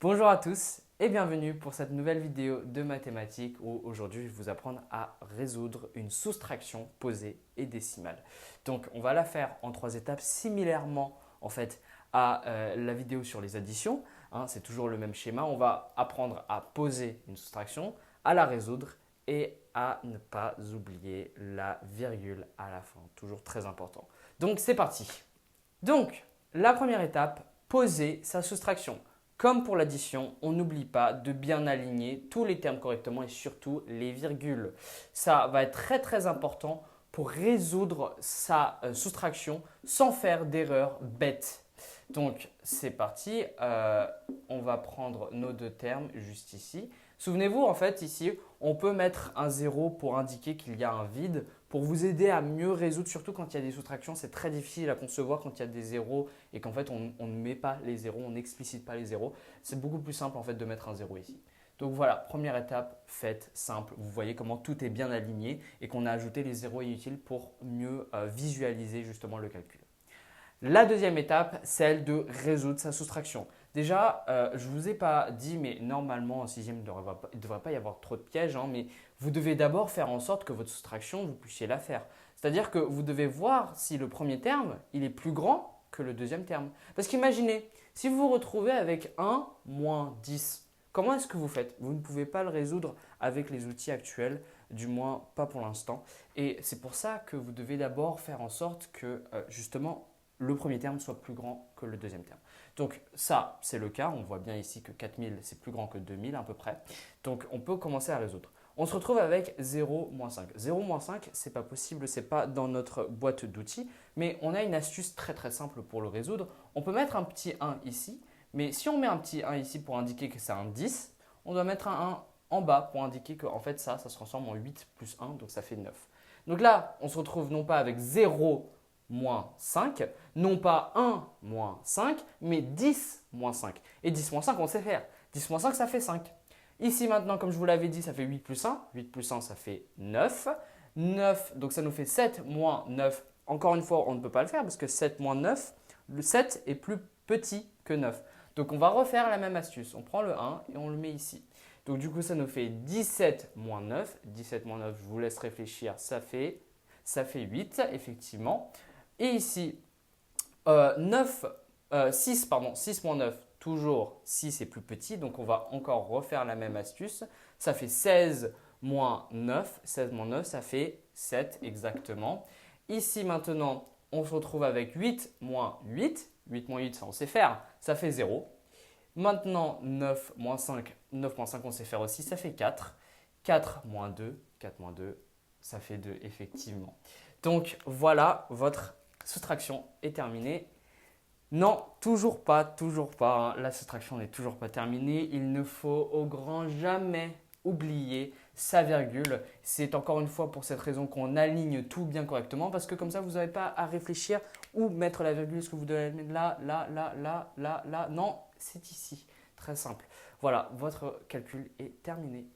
Bonjour à tous et bienvenue pour cette nouvelle vidéo de mathématiques où aujourd'hui je vais vous apprendre à résoudre une soustraction posée et décimale. Donc on va la faire en trois étapes similairement en fait à la vidéo sur les additions. C'est toujours le même schéma. On va apprendre à poser une soustraction, à la résoudre et à ne pas oublier la virgule à la fin. Toujours très important. Donc c'est parti. Donc la première étape, poser sa soustraction. Comme pour l'addition, on n'oublie pas de bien aligner tous les termes correctement et surtout les virgules. Ça va être très important pour résoudre sa soustraction sans faire d'erreur bête. Donc c'est parti, on va prendre nos deux termes juste ici. Souvenez-vous en fait ici, on peut mettre un 0 pour indiquer qu'il y a un vide pour vous aider à mieux résoudre, surtout quand il y a des soustractions. C'est très difficile à concevoir quand il y a des zéros et qu'en fait on ne met pas les zéros, on n'explicite pas les zéros. C'est beaucoup plus simple en fait de mettre un 0 ici. Donc voilà, première étape, faite, simple. Vous voyez comment tout est bien aligné et qu'on a ajouté les zéros inutiles pour mieux visualiser justement le calcul. La deuxième étape, celle de résoudre sa soustraction. Déjà, je ne vous ai pas dit, mais normalement en sixième, il ne devrait pas y avoir trop de pièges, mais vous devez d'abord faire en sorte que votre soustraction, vous puissiez la faire. C'est-à-dire que vous devez voir si le premier terme, il est plus grand que le deuxième terme. Parce qu'imaginez, si vous vous retrouvez avec 1 moins 10, comment est-ce que vous faites? Vous ne pouvez pas le résoudre avec les outils actuels, du moins pas pour l'instant. Et c'est pour ça que vous devez d'abord faire en sorte que justement, le premier terme soit plus grand que le deuxième terme. Donc ça, c'est le cas. On voit bien ici que 4000, c'est plus grand que 2000 à peu près. Donc on peut commencer à résoudre. On se retrouve avec 0 moins 5. 0 moins 5, ce n'est pas possible, ce n'est pas dans notre boîte d'outils. Mais on a une astuce très simple pour le résoudre. On peut mettre un petit 1 ici. Mais si on met un petit 1 ici pour indiquer que c'est un 10, on doit mettre un 1 en bas pour indiquer que en fait ça se transforme en 8 plus 1, donc ça fait 9. Donc là, on se retrouve non pas avec 0 moins 5, non pas 1 moins 5, mais 10 moins 5. Et 10 moins 5, on sait faire. 10 moins 5, ça fait 5. Ici maintenant, comme je vous l'avais dit, ça fait 8 plus 1. 8 plus 1, ça fait 9. 9, donc ça nous fait 7 moins 9. Encore une fois, on ne peut pas le faire parce que 7 moins 9, le 7 est plus petit que 9. Donc on va refaire la même astuce. On prend le 1 et on le met ici. Donc du coup, ça nous fait 17 moins 9. 17 moins 9, je vous laisse réfléchir, ça fait 8 effectivement. Et ici, 6 moins 9, toujours 6 est plus petit, donc on va encore refaire la même astuce. Ça fait 16 moins 9, 16 moins 9, ça fait 7 exactement. Ici maintenant, on se retrouve avec 8 moins 8. 8 moins 8, ça on sait faire, ça fait 0. Maintenant, 9 moins 5, 9 moins 5 on sait faire aussi, ça fait 4. 4 moins 2, 4 moins 2, ça fait 2 effectivement. Donc voilà, votre soustraction est terminée. Non, toujours pas. La soustraction n'est toujours pas terminée. Il ne faut au grand jamais oublier sa virgule. C'est encore une fois pour cette raison qu'on aligne tout bien correctement parce que comme ça, vous n'avez pas à réfléchir où mettre la virgule. Est-ce que vous devez la mettre là, là, là, là, là, là? Non, c'est ici. Très simple. Voilà, votre calcul est terminé.